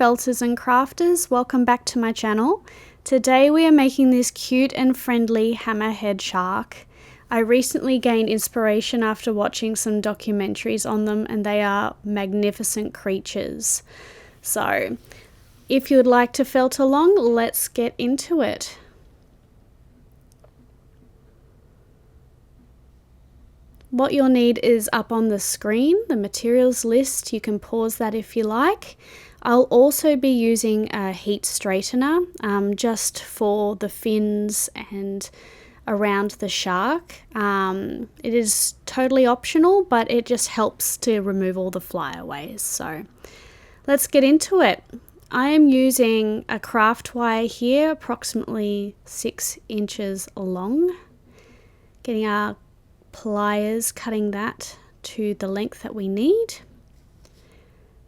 felters and crafters, welcome back to my channel. Today we are making this cute and friendly hammerhead shark. I recently gained inspiration after watching some documentaries on them, and they are magnificent creatures. So if you would like to felt along, let's get into it. What you'll need is up on the screen, the materials list. You can pause that if you like. I'll also be using a heat straightener just for the fins and around the shark. It is totally optional, but it just helps to remove all the flyaways. So let's get into it. I am using a craft wire here, approximately 6 inches long. Getting our pliers, cutting that to the length that we need.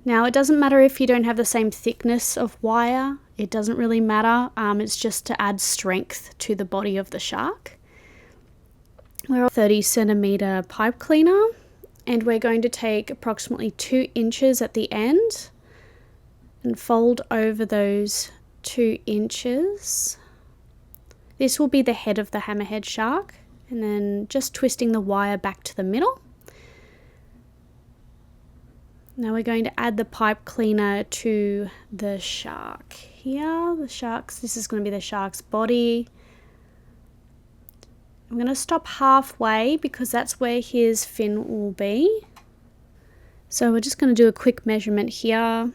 Now it doesn't matter if you don't have the same thickness of wire, it doesn't really matter, it's just to add strength to the body of the shark. We're on 30 centimeter pipe cleaner, and we're going to take approximately 2 inches at the end and fold over those 2 inches. This will be the head of the hammerhead shark. And then just twisting the wire back to the middle. Now we're going to add the pipe cleaner to the shark here. This is going to be the shark's body. I'm going to stop halfway because that's where his fin will be. So we're just going to do a quick measurement here.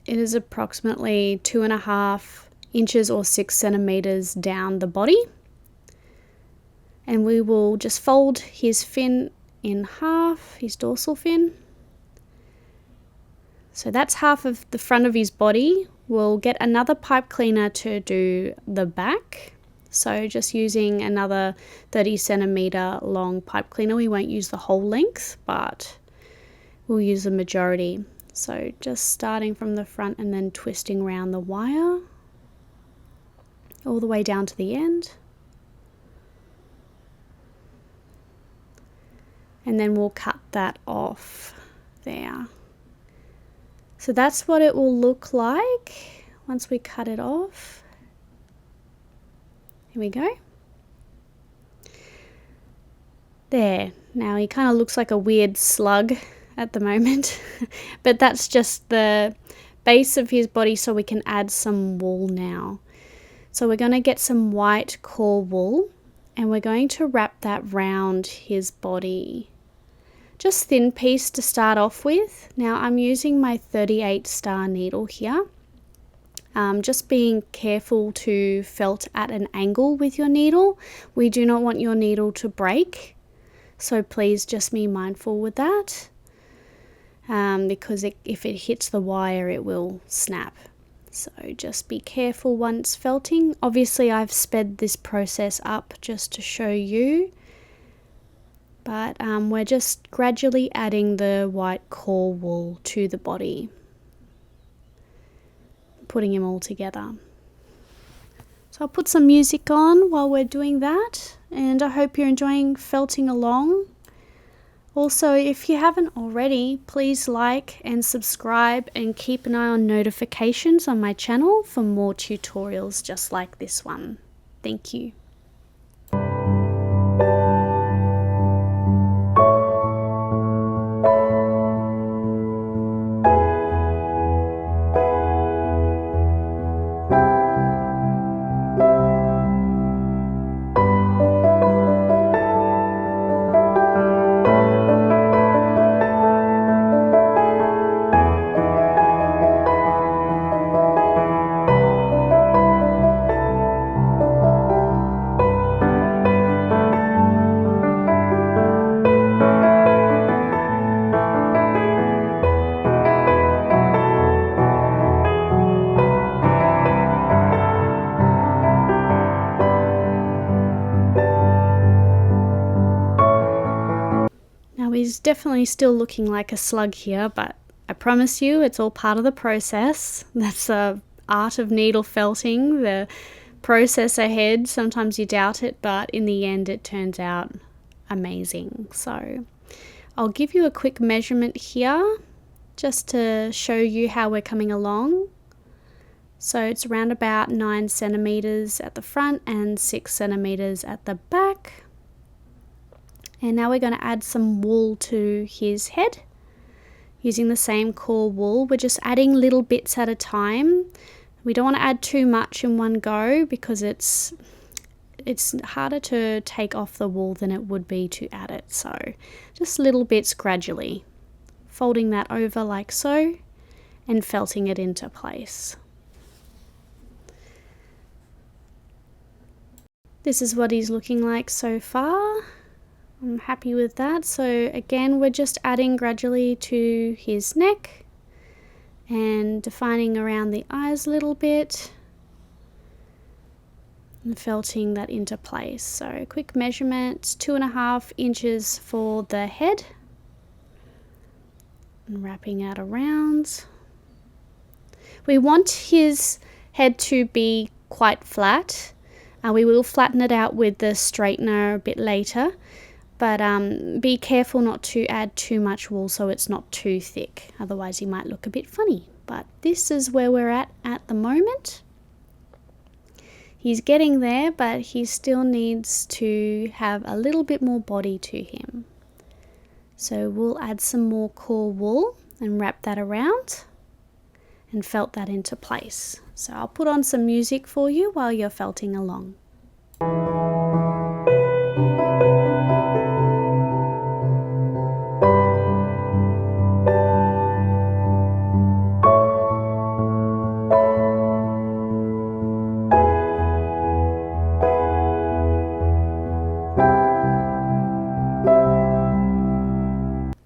It is approximately 2.5 inches or 6 centimeters down the body. And we will just fold his fin in half, his dorsal fin. So that's half of the front of his body. We'll get another pipe cleaner to do the back. So just using another 30 centimeter long pipe cleaner. We won't use the whole length, but we'll use the majority. So just starting from the front and then twisting around the wire all the way down to the end. And then we'll cut that off there. So that's what it will look like once we cut it off. Here we go. There. Now he kind of looks like a weird slug at the moment, but that's just the base of his body, so we can add some wool now. So we're going to get some white core wool, and we're going to wrap that round his body. Just thin piece to start off with. Now I'm using my 38 star needle here. Just being careful to felt at an angle with your needle. We do not want your needle to break, so please just be mindful with that, because if it hits the wire it will snap. So just be careful once felting. Obviously I've sped this process up just to show you. But we're just gradually adding the white core wool to the body, putting him all together. So I'll put some music on while we're doing that, and I hope you're enjoying felting along. Also, if you haven't already, please like and subscribe and keep an eye on notifications on my channel for more tutorials just like this one. Thank you. He's definitely still looking like a slug here, but I promise you it's all part of the process. That's the art of needle felting, the process ahead. Sometimes you doubt it, but in the end it turns out amazing. So I'll give you a quick measurement here just to show you how we're coming along. So it's around about 9 centimeters at the front and 6 centimeters at the back. And now we're going to add some wool to his head using the same core wool. We're just adding little bits at a time. We don't want to add too much in one go because it's harder to take off the wool than it would be to add it. So just little bits gradually, folding that over like so and felting it into place. This is what he's looking like so far. I'm happy with that. So again, we're just adding gradually to his neck and defining around the eyes a little bit and felting that into place. So quick measurement, 2.5 inches for the head and wrapping out around. We want his head to be quite flat. We will flatten it out with the straightener a bit later, but be careful not to add too much wool so it's not too thick, otherwise he might look a bit funny. But this is where we're at the moment. He's getting there, but he still needs to have a little bit more body to him. So we'll add some more core wool and wrap that around and felt that into place. So I'll put on some music for you while you're felting along.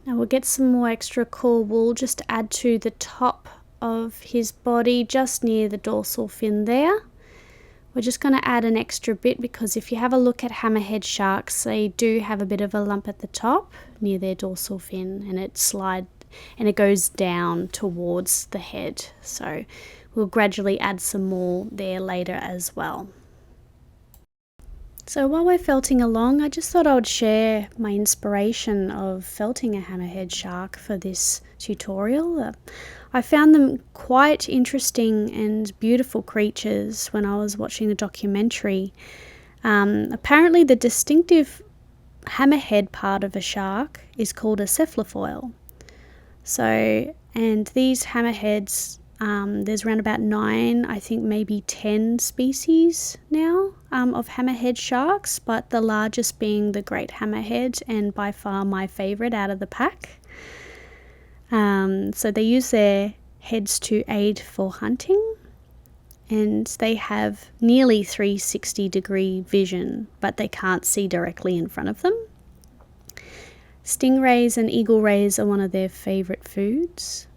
Now we'll get some more extra core wool just to add to the top of his body, just near the dorsal fin there. We're just going to add an extra bit because if you have a look at hammerhead sharks, they do have a bit of a lump at the top near their dorsal fin, and it goes down towards the head. So we'll gradually add some more there later as well. So while we're felting along, I just thought I would share my inspiration of felting a hammerhead shark for this tutorial. I found them quite interesting and beautiful creatures when I was watching the documentary. Apparently the distinctive hammerhead part of a shark is called a cephalofoil. So, and these hammerheads, there's around about 9, I think maybe 10 species now of hammerhead sharks, but the largest being the great hammerhead, and by far my favorite out of the pack. So they use their heads to aid for hunting, and they have nearly 360-degree vision, but they can't see directly in front of them. Stingrays and eagle rays are one of their favorite foods.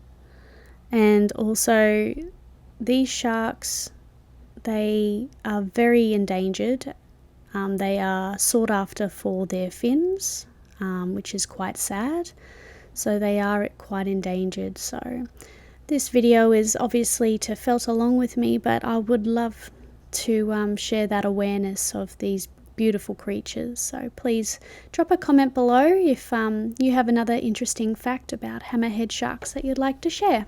And also these sharks, they are very endangered. They are sought after for their fins, which is quite sad. So they are quite endangered. So this video is obviously to felt along with me, but I would love to share that awareness of these beautiful creatures. So please drop a comment below if you have another interesting fact about hammerhead sharks that you'd like to share.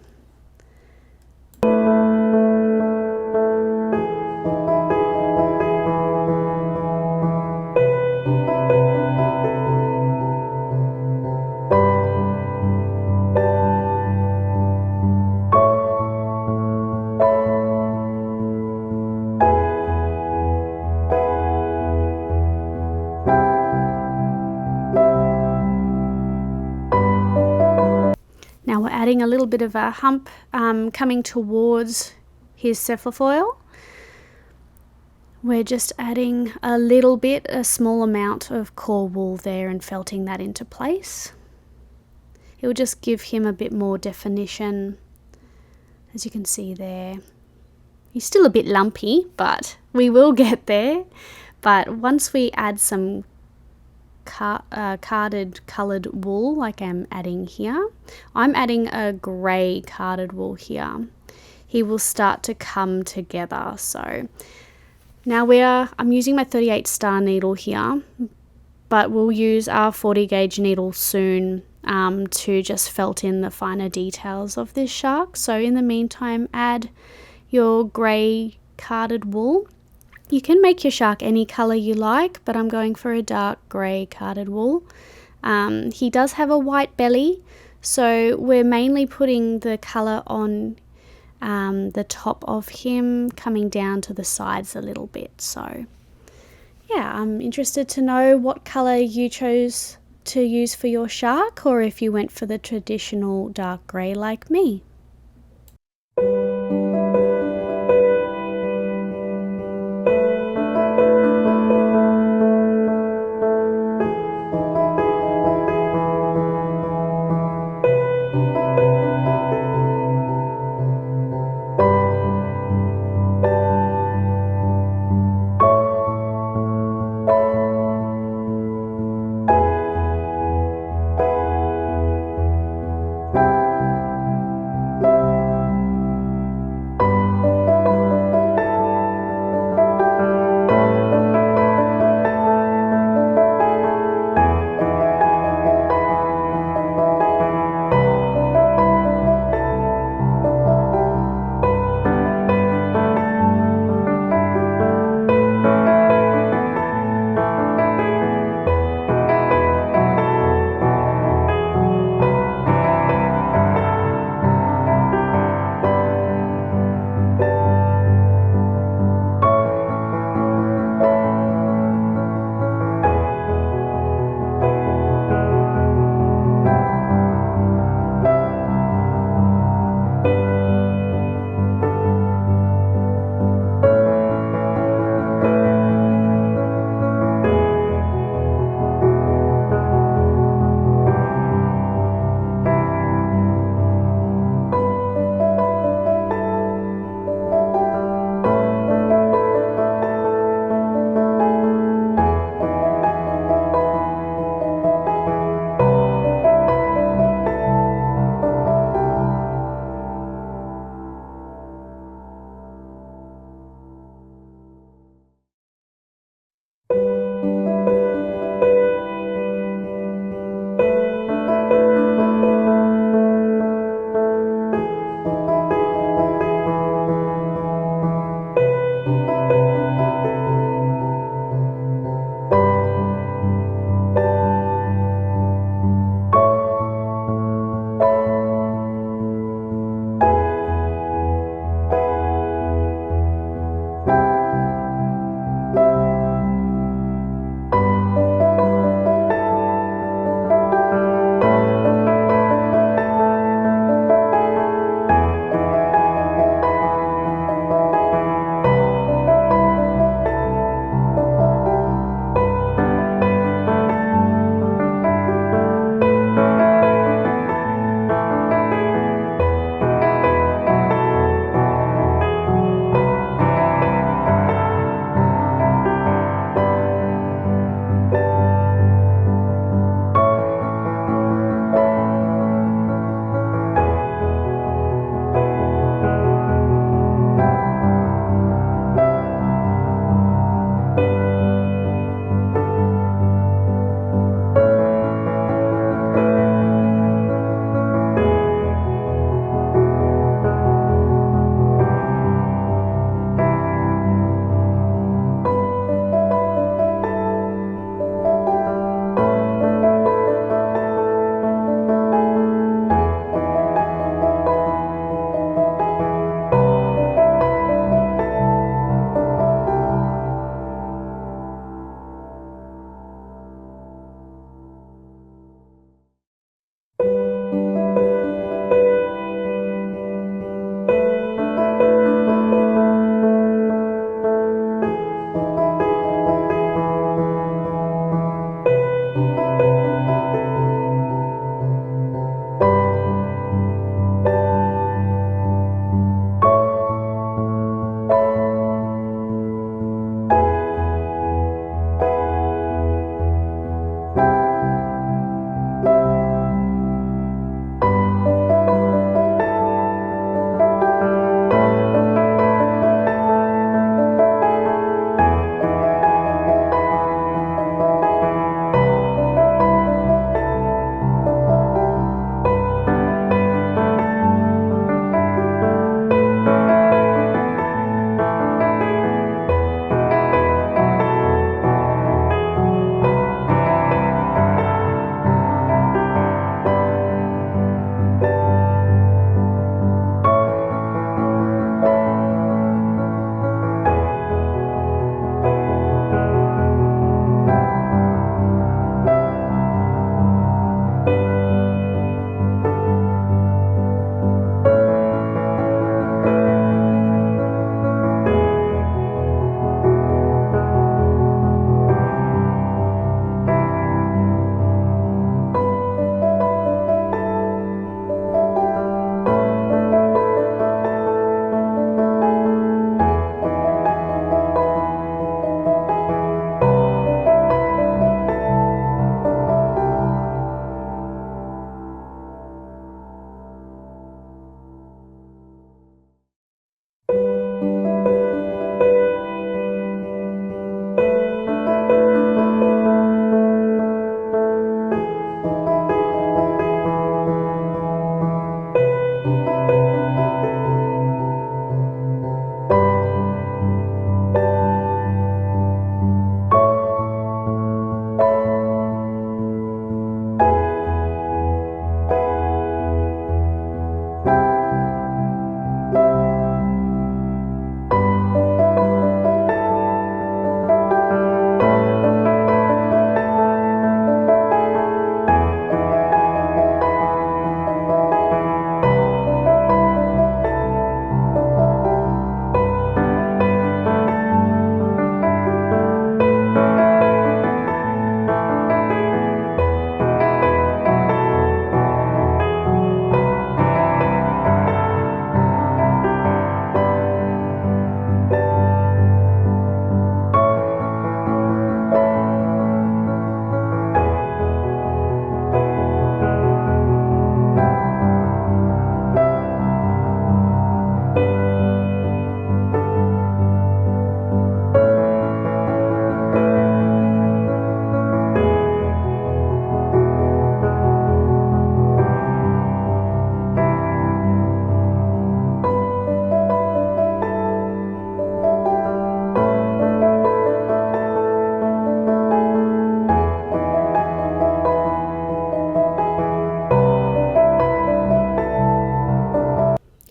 Now we're adding a little bit of a hump coming towards his cephalofoil. We're just adding a little bit, a small amount of core wool there and felting that into place. It will just give him a bit more definition, as you can see there. He's still a bit lumpy, but we will get there. But once we add some carded coloured wool like I'm adding here, I'm adding a grey carded wool here, he will start to come together. So now I'm using my 38 star needle here, but we'll use our 40 gauge needle soon to just felt in the finer details of this shark. So in the meantime, add your grey carded wool. You can make your shark any colour you like, but I'm going for a dark grey carded wool. He does have a white belly, so we're mainly putting the colour on the top of him, coming down to the sides a little bit. So yeah, I'm interested to know what colour you chose to use for your shark, or if you went for the traditional dark grey like me.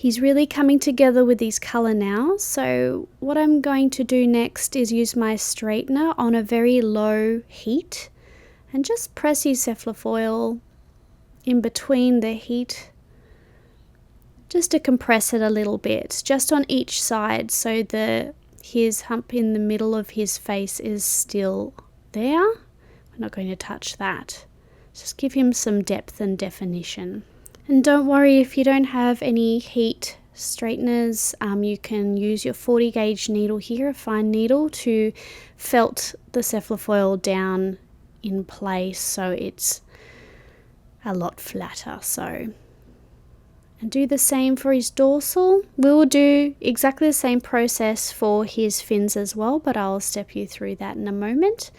He's really coming together with his colour now, so what I'm going to do next is use my straightener on a very low heat and just press his cephalofoil in between the heat just to compress it a little bit, just on each side, so his hump in the middle of his face is still there. We're not going to touch that. Just give him some depth and definition. And don't worry if you don't have any heat straighteners, you can use your 40 gauge needle here, a fine needle, to felt the cephalofoil down in place so it's a lot flatter. And do the same for his dorsal. We will do exactly the same process for his fins as well, but I'll step you through that in a moment.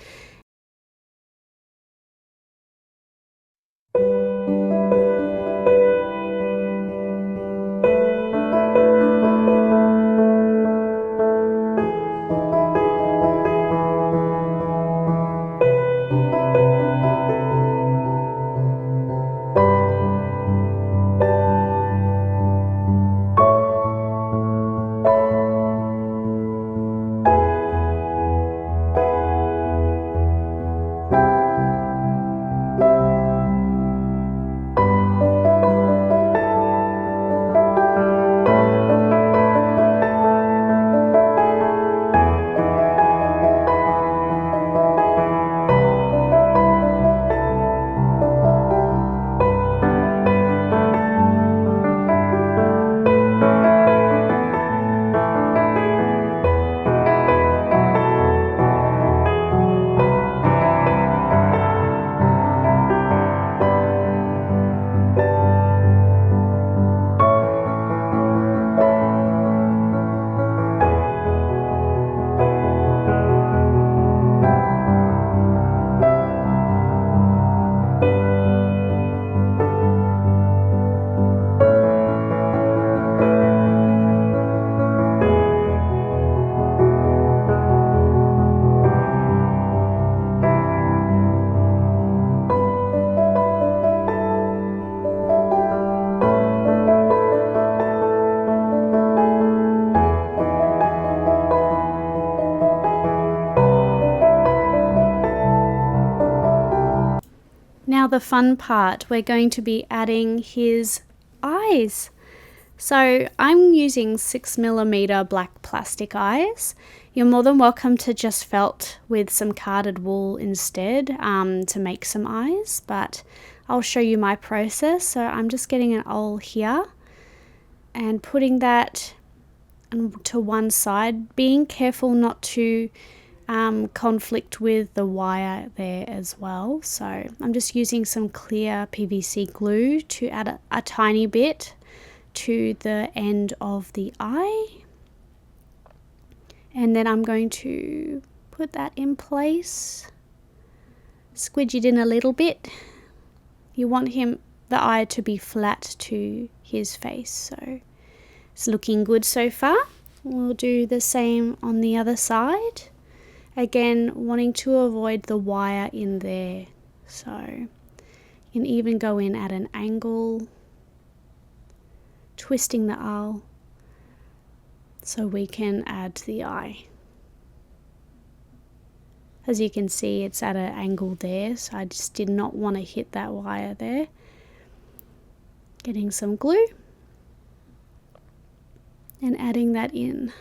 Now the fun part, we're going to be adding his eyes. So I'm using 6mm black plastic eyes. You're more than welcome to just felt with some carded wool instead to make some eyes, but I'll show you my process. So I'm just getting an awl here and putting that to one side, being careful not to conflict with the wire there as well. So I'm just using some clear PVC glue to add a tiny bit to the end of the eye, and then I'm going to put that in place, squidge it in a little bit. You want the eye to be flat to his face, so it's looking good so far. We'll do the same on the other side, again wanting to avoid the wire in there, so you can even go in at an angle, twisting the awl so we can add the eye. As you can see, it's at an angle there, so I just did not want to hit that wire there. Getting some glue and adding that in.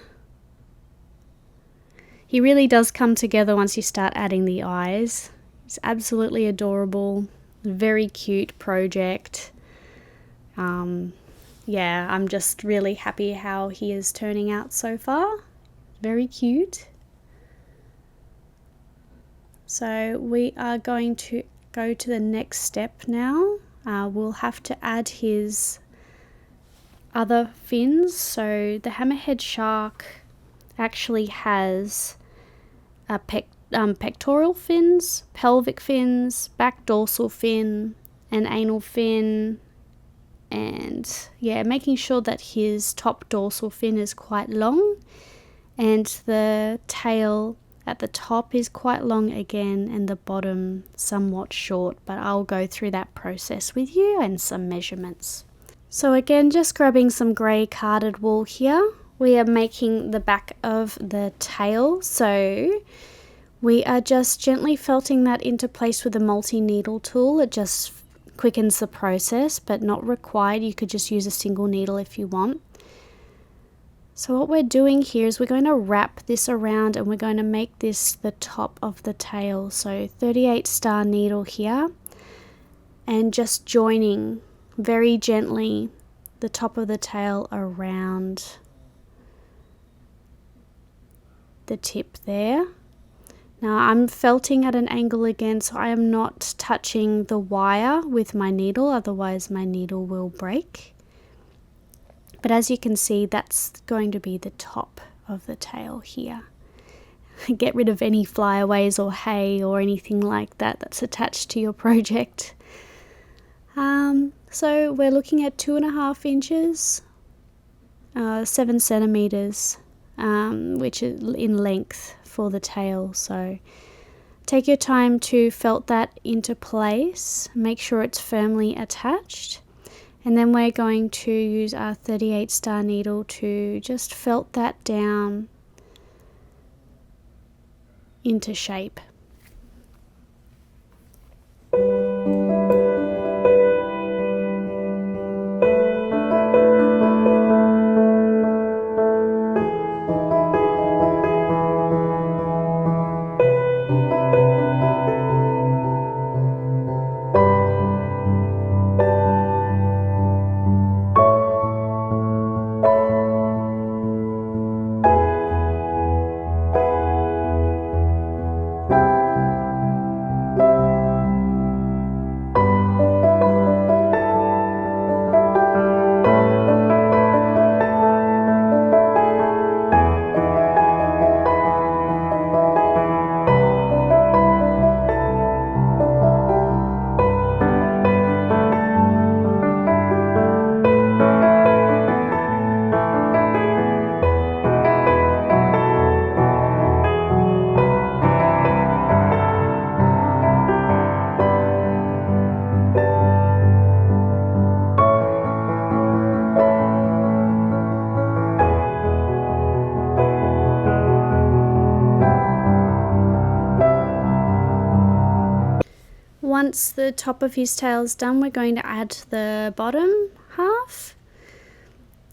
He really does come together once you start adding the eyes. It's absolutely adorable, very cute project. Yeah, I'm just really happy how he is turning out so far. Very cute. So we are going to go to the next step now. We'll have to add his other fins. So the Hammerhead Shark actually has a pectoral fins, pelvic fins, back dorsal fin, an anal fin, and yeah, making sure that his top dorsal fin is quite long and the tail at the top is quite long again and the bottom somewhat short, but I'll go through that process with you and some measurements. So again, just grabbing some grey carded wool here. We are making the back of the tail, so we are just gently felting that into place with a multi-needle tool. It just quickens the process, but not required. You could just use a single needle if you want. So what we're doing here is we're going to wrap this around and we're going to make this the top of the tail. So 38 star needle here, and just joining very gently the top of the tail around the tip there. Now I'm felting at an angle again, so I am not touching the wire with my needle, otherwise my needle will break. But as you can see, that's going to be the top of the tail here. Get rid of any flyaways or hay or anything like that that's attached to your project. So we're looking at 2.5 inches, 7 centimeters, which is in length for the tail. So take your time to felt that into place, make sure it's firmly attached, and then we're going to use our 38 star needle to just felt that down into shape. Once the top of his tail is done, we're going to add the bottom half,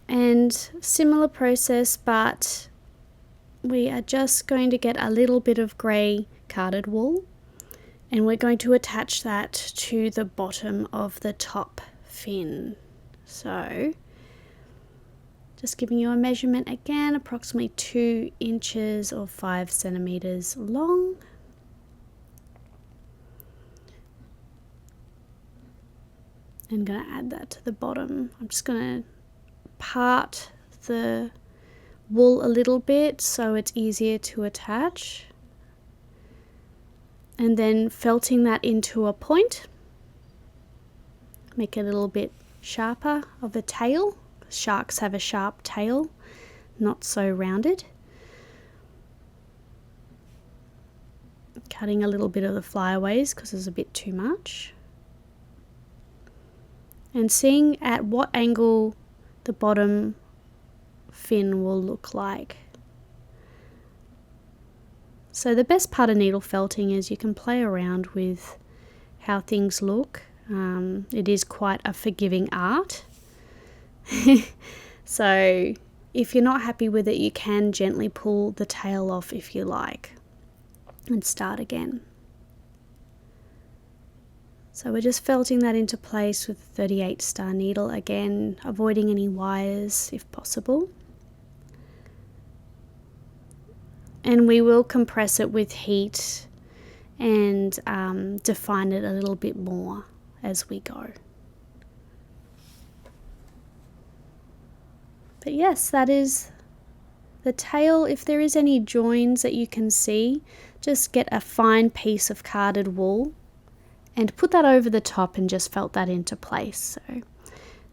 and similar process, but we are just going to get a little bit of grey carded wool and we're going to attach that to the bottom of the top fin. So just giving you a measurement again, approximately 2 inches or 5 centimeters long. I'm going to add that to the bottom. I'm just going to part the wool a little bit so it's easier to attach, and then felting that into a point. Make it a little bit sharper of a tail. Sharks have a sharp tail, not so rounded. Cutting a little bit of the flyaways because there's a bit too much. And seeing at what angle the bottom fin will look like. So the best part of needle felting is you can play around with how things look. It is quite a forgiving art. So if you're not happy with it, you can gently pull the tail off if you like and start again. So we're just felting that into place with a 38 star needle, again avoiding any wires if possible. And we will compress it with heat and define it a little bit more as we go. But yes, that is the tail. If there is any joins that you can see, just get a fine piece of carded wool and put that over the top and just felt that into place so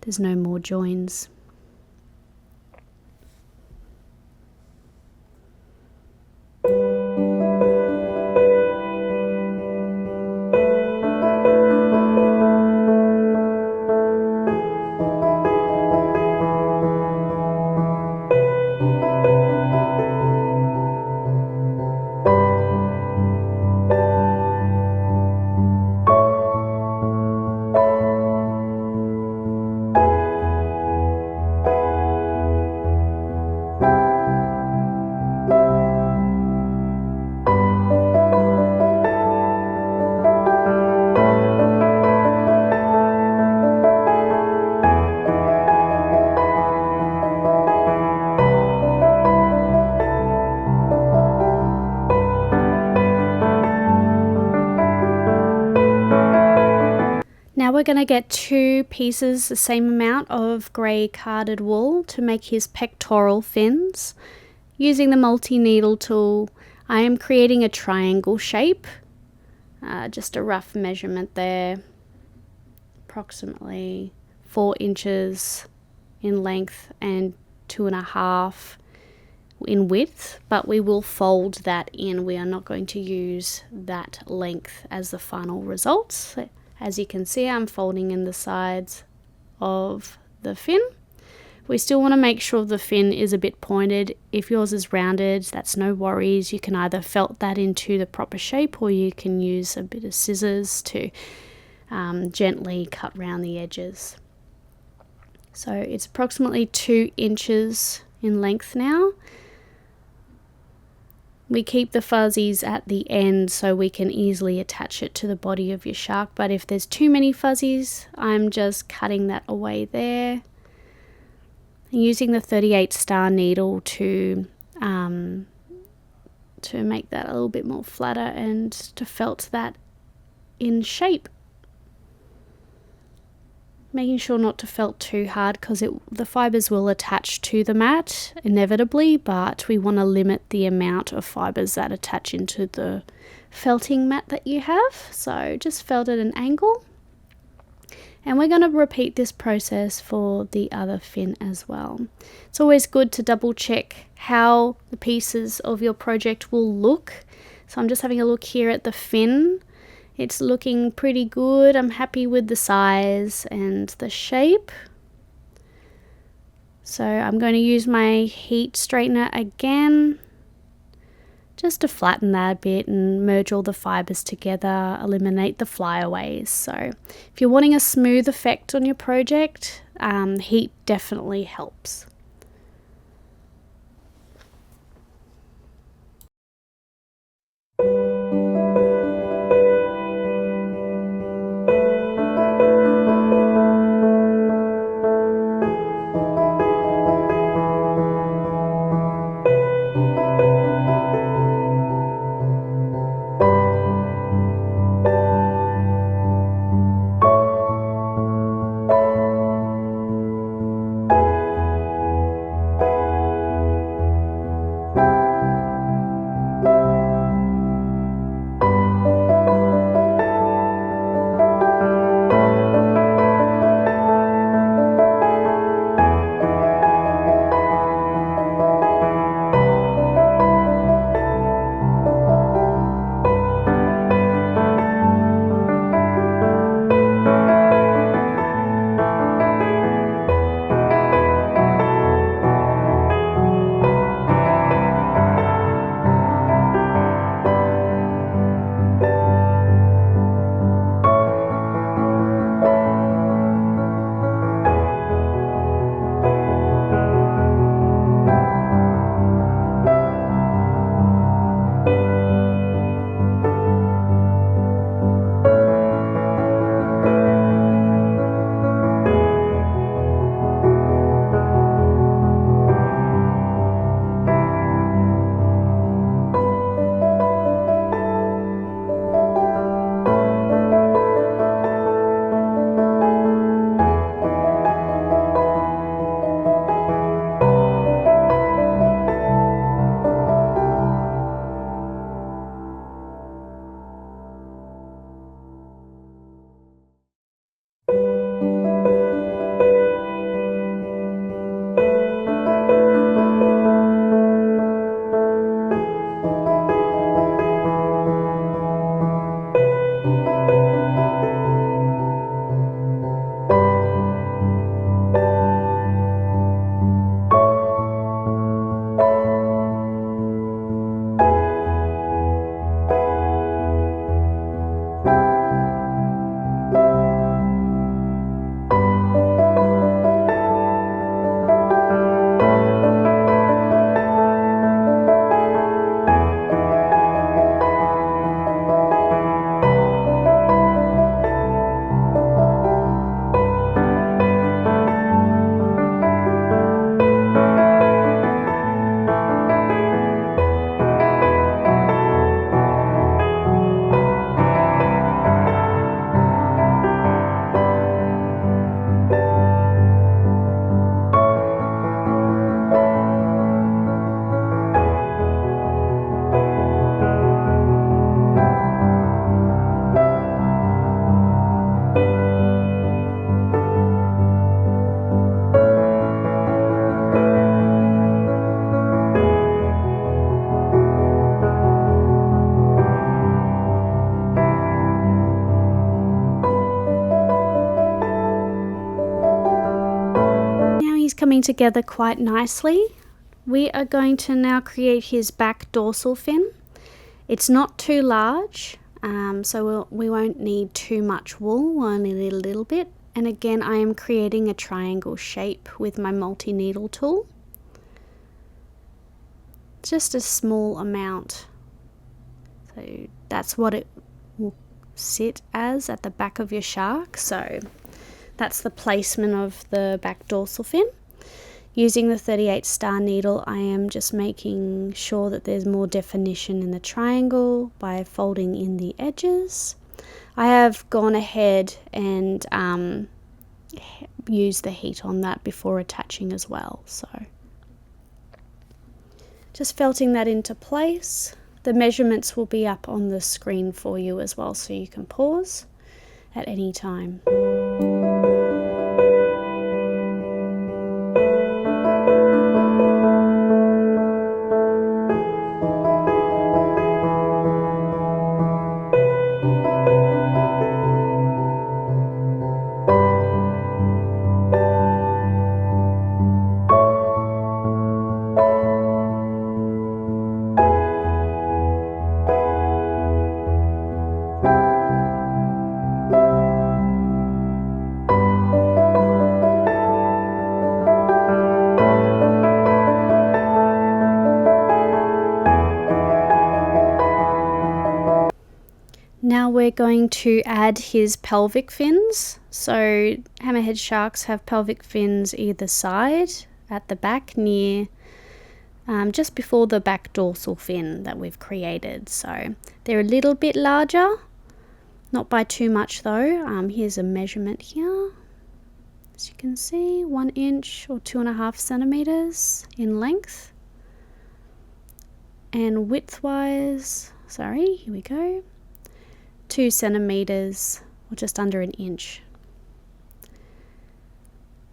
there's no more joins. going to get 2 pieces, the same amount of grey carded wool to make his pectoral fins. Using the multi-needle tool, I am creating a triangle shape. Just a rough measurement there, approximately 4 inches in length and 2.5 in width, but we will fold that in. We are not going to use that length as the final result. As you can see, I'm folding in the sides of the fin. We still want to make sure the fin is a bit pointed. If yours is rounded, that's no worries. You can either felt that into the proper shape, or you can use a bit of scissors to gently cut round the edges. So it's approximately 2 inches in length now. We keep the fuzzies at the end so we can easily attach it to the body of your shark, but if there's too many fuzzies, I'm just cutting that away there. And using the 38 star needle to make that a little bit more flatter and to felt that in shape. Making sure not to felt too hard, because the fibers will attach to the mat inevitably, but we want to limit the amount of fibers that attach into the felting mat that you have. So just felt at an angle, and we're going to repeat this process for the other fin as well. It's always good to double check how the pieces of your project will look. So I'm just having a look here at the fin. It's looking pretty good. I'm happy with the size and the shape. So I'm going to use my heat straightener again, just to flatten that a bit and merge all the fibers together, eliminate the flyaways. So if you're wanting a smooth effect on your project, heat definitely helps. coming together quite nicely. We are going to now create his back dorsal fin. It's not too large, so we won't need too much wool, we'll only need a little bit. And again, I am creating a triangle shape with my multi-needle tool. Just a small amount. So that's what it will sit as at the back of your shark. So that's the placement of the back dorsal fin. Using the 38 star needle, I am just making sure that there's more definition in the triangle by folding in the edges. I have gone ahead and used the heat on that before attaching as well. So just felting that into place. The measurements will be up on the screen for you as well, so you can pause at any time. Now we're going to add his pelvic fins. So hammerhead sharks have pelvic fins either side at the back near just before the back dorsal fin that we've created. So they're a little bit larger, not by too much though. Here's a measurement here. As you can see, 1 inch or 2.5 centimeters in length. And width-wise, sorry, here we go. 2 centimeters or just under an inch.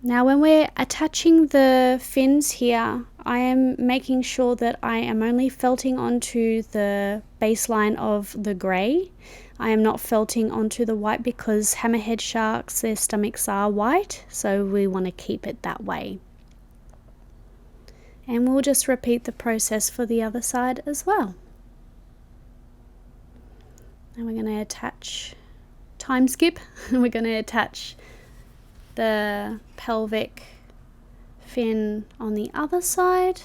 Now when we're attaching the fins here, I am making sure that I am only felting onto the baseline of the grey. I am not felting onto the white because hammerhead sharks, their stomachs are white, so we want to keep it that way. And we'll just repeat the process for the other side as well. Now we're going to attach, time skip, we're going to attach the pelvic fin on the other side.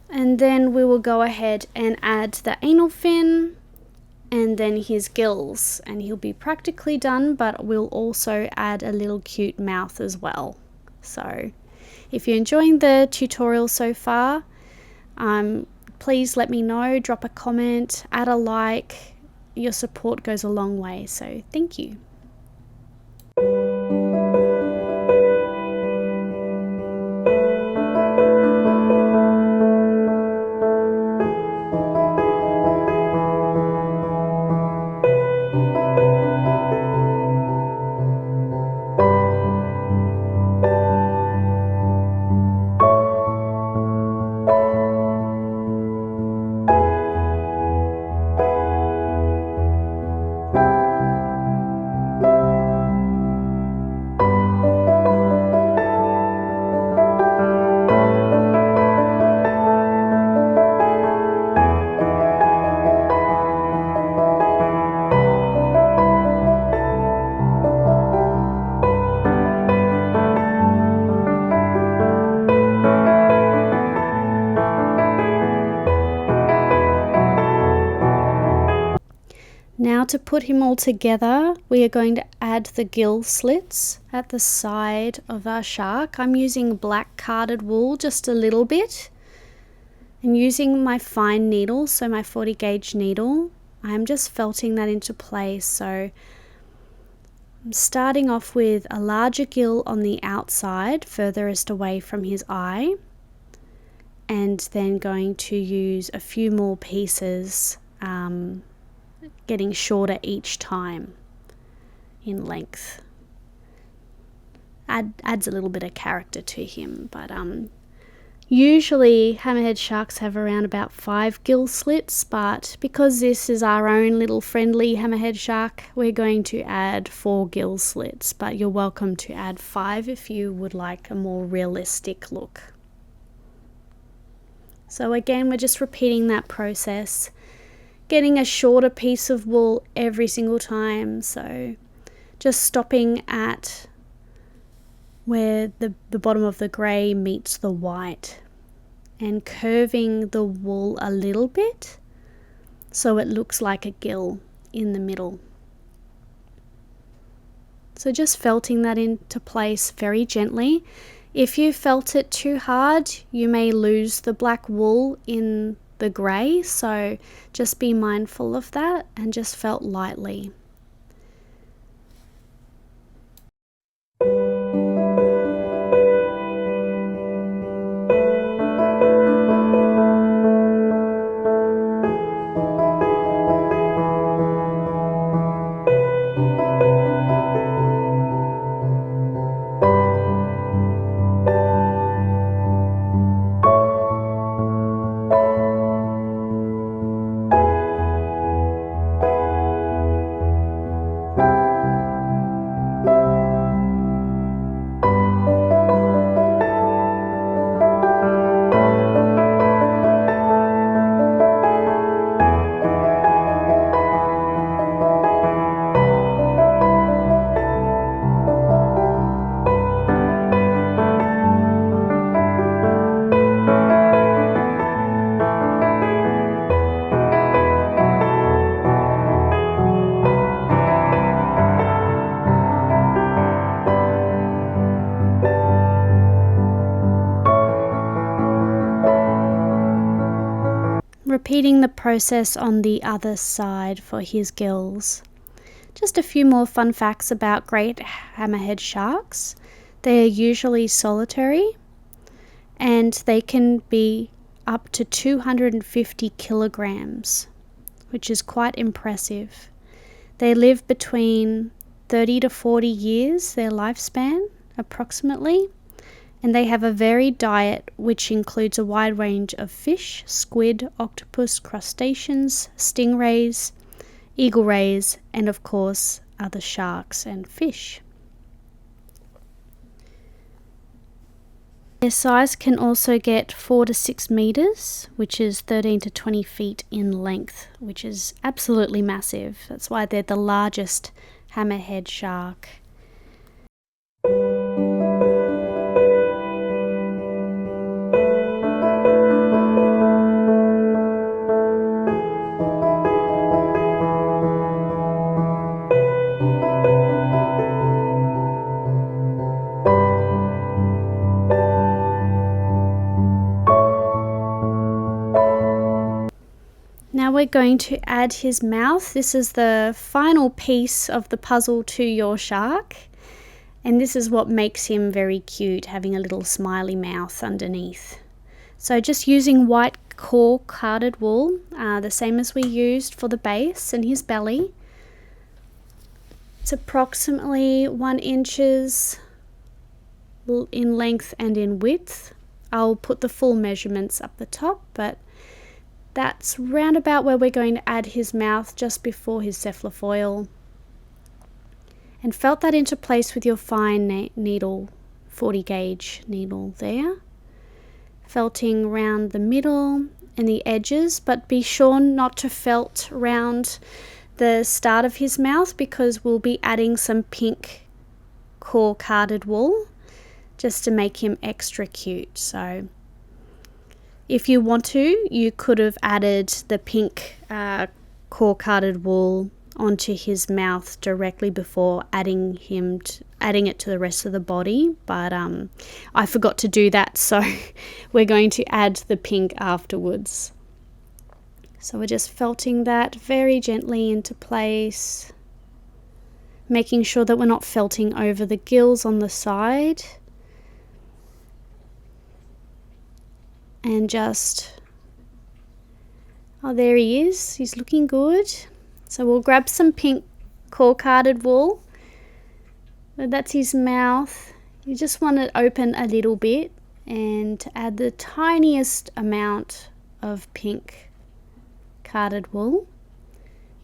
And then we will go ahead and add the anal fin and then his gills. And he'll be practically done, but we'll also add a little cute mouth as well. So if you're enjoying the tutorial so far, please let me know, drop a comment, add a like. Your support goes a long way, so thank you. Now to put him all together, we are going to add the gill slits at the side of our shark. I'm using black carded wool just a little bit. And using my fine needle, so my 40 gauge needle, I'm just felting that into place. So I'm starting off with a larger gill on the outside, furthest away from his eye. And then going to use a few more pieces, getting shorter each time in length. Adds a little bit of character to him, but Usually hammerhead sharks have around about 5 gill slits, but because this is our own little friendly hammerhead shark, we're going to add 4 gill slits, but you're welcome to add 5 if you would like a more realistic look. So again, we're just repeating that process, getting a shorter piece of wool every single time. So just stopping at where the bottom of the grey meets the white and curving the wool a little bit so it looks like a gill in the middle. So just felting that into place very gently. If you felt it too hard, you may lose the black wool in the grey, so just be mindful of that and just felt lightly. Repeating the process on the other side for his gills. Just a few more fun facts about great hammerhead sharks. They are usually solitary and they can be up to 250 kilograms, which is quite impressive. They live between 30 to 40 years, their lifespan approximately, and they have a varied diet which includes a wide range of fish, squid, octopus, crustaceans, stingrays, eagle rays, and of course other sharks and fish. Their size can also get 4 to 6 meters, which is 13 to 20 feet in length, which is absolutely massive. That's why they're the largest hammerhead shark. Now we're going to add his mouth. This is the final piece of the puzzle to your shark. And this is what makes him very cute, having a little smiley mouth underneath. So just using white core carded wool, the same as we used for the base and his belly. It's approximately 1 inch in length and in width. I'll put the full measurements up the top, but that's round about where we're going to add his mouth, just before his cephalofoil. And felt that into place with your fine needle, 40 gauge needle there. Felting round the middle and the edges, but be sure not to felt round the start of his mouth because we'll be adding some pink core carded wool just to make him extra cute. So if you want to, you could have added the pink core carded wool onto his mouth directly before adding it to the rest of the body, but I forgot to do that, so we're going to add the pink afterwards. So we're just felting that very gently into place, making sure that we're not felting over the gills on the side. And just, oh, there he is, he's looking good. So we'll grab some pink core carded wool. That's his mouth. You just want it open a little bit and add the tiniest amount of pink carded wool.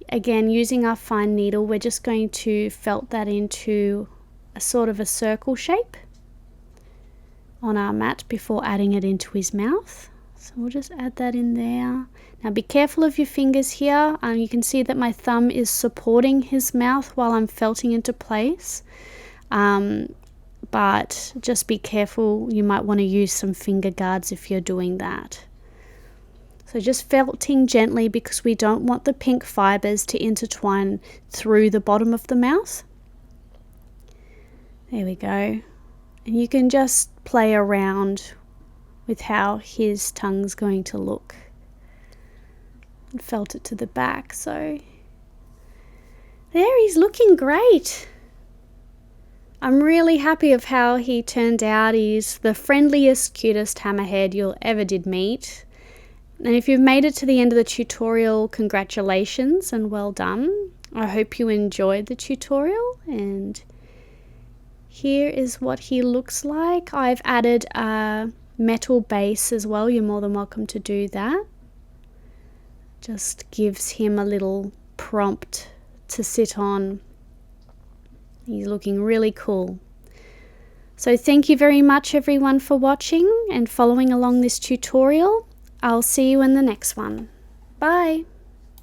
Again, using our fine needle, we're just going to felt that into a sort of a circle shape on our mat before adding it into his mouth. So we'll just add that in there. Now be careful of your fingers here. You can see that my thumb is supporting his mouth while I'm felting into place. But just be careful, you might want to use some finger guards if you're doing that. So just felting gently because we don't want the pink fibers to intertwine through the bottom of the mouth. There we go. And you can just play around with how his tongue's going to look. And felt it to the back, so there, he's looking great. I'm really happy of how he turned out. He's the friendliest, cutest hammerhead you'll ever did meet. And if you've made it to the end of the tutorial, congratulations and well done. I hope you enjoyed the tutorial, and here is what he looks like. I've added a metal base as well. You're more than welcome to do that. Just gives him a little prompt to sit on. He's looking really cool. So thank you very much everyone for watching and following along this tutorial. I'll see you in the next one. Bye.